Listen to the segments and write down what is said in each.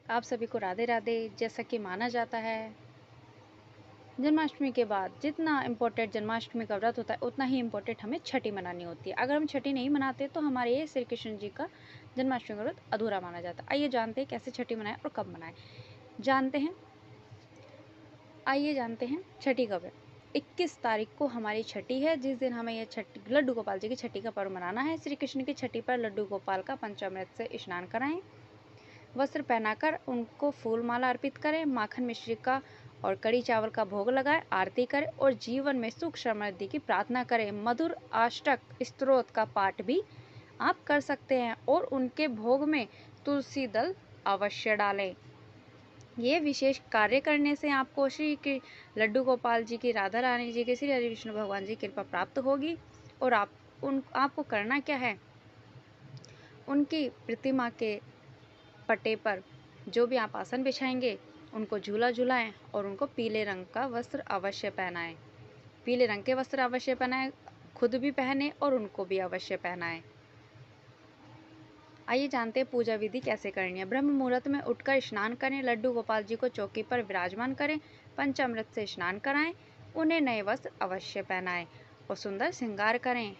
आप सभी को राधे राधे। जैसा कि माना जाता है, जन्माष्टमी के बाद जितना इम्पोर्टेंट जन्माष्टमी का व्रत होता है उतना ही इम्पोर्टेंट हमें छठी मनानी होती है। अगर हम छठी नहीं मनाते तो हमारे ये श्री कृष्ण जी का जन्माष्टमी का व्रत अधूरा माना जाता है। आइए जानते हैं कैसे छठी मनाएं और कब मनाएं। आइए जानते हैं छठी कब है। 21 तारीख को हमारी छठी है, जिस दिन हमें यह छठी लड्डू गोपाल जी की छठी का पर्व मनाना है। श्री कृष्ण की छठी पर लड्डू गोपाल का पंचामृत से स्नान कराएं, वस्त्र पहनाकर उनको फूल माला अर्पित करें, माखन मिश्री का और कड़ी चावल का भोग लगाएं, आरती करें और जीवन में सुख समृद्धि की प्रार्थना करें। मधुर अष्टक स्तोत्र का पाठ भी आप कर सकते हैं और उनके भोग में तुलसी दल अवश्य डालें। ये विशेष कार्य करने से आपको श्री के लड्डू गोपाल जी की, राधा रानी जी की, श्री हरि विष्णु भगवान जी की कृपा प्राप्त होगी। और आपको करना क्या है, उनकी प्रतिमा के पट्टे पर जो भी आप आसन बिछाएंगे उनको झूला झुलाएं और उनको पीले रंग का वस्त्र अवश्य पहनाएं। पीले रंग के वस्त्र अवश्य पहनाएं, खुद भी पहने और उनको भी अवश्य पहनाएं। आइए जानते हैं पूजा विधि कैसे करनी है। ब्रह्म मुहूर्त में उठकर स्नान करें, लड्डू गोपाल जी को चौकी पर विराजमान करें, पंचामृत से स्नान कराएं, उन्हें नए वस्त्र अवश्य पहनाएं और सुंदर श्रृंगार करें।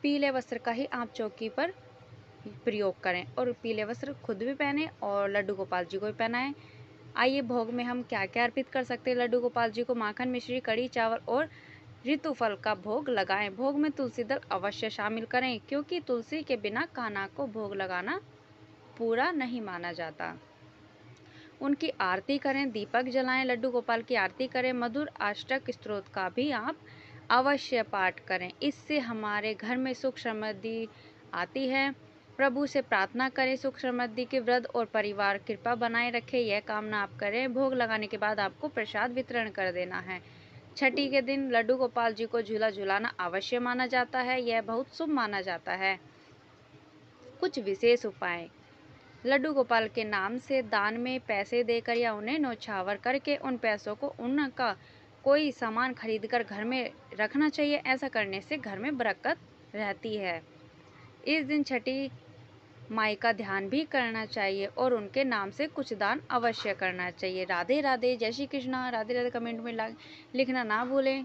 पीले वस्त्र का ही आप चौकी पर प्रयोग करें और पीले वस्त्र खुद भी पहने और लड्डू गोपाल जी को भी पहनाएं। आइए भोग में हम क्या क्या अर्पित कर सकते हैं। लड्डू गोपाल जी को माखन मिश्री, कड़ी चावल और ऋतु फल का भोग लगाएं। भोग में तुलसी दल अवश्य शामिल करें, क्योंकि तुलसी के बिना कान्हा को भोग लगाना पूरा नहीं माना जाता। उनकी आरती करें, दीपक जलाएं, लड्डू गोपाल की आरती करें, मधुर अष्टक स्तोत्र का भी आप अवश्य पाठ करें। इससे हमारे घर में सुख समृद्धि आती है। प्रभु से प्रार्थना करें सुख समृद्धि के वृद्ध और परिवार कृपा बनाए रखे, यह कामना आप करें। भोग लगाने के बाद आपको प्रसाद वितरण कर देना है। छठी के दिन लड्डू गोपाल जी को झूला झुलाना अवश्य माना जाता है, यह बहुत शुभ माना जाता है। कुछ विशेष उपाय। लड्डू गोपाल के नाम से दान में पैसे देकर या उन्हें न्यौछावर करके उन पैसों को उनका कोई सामान खरीदकर घर में रखना चाहिए। ऐसा करने से घर में बरकत रहती है। इस दिन छठी माई का ध्यान भी करना चाहिए और उनके नाम से कुछ दान अवश्य करना चाहिए। राधे राधे। जय श्री कृष्णा। राधे राधे कमेंट में लिखना ना भूलें।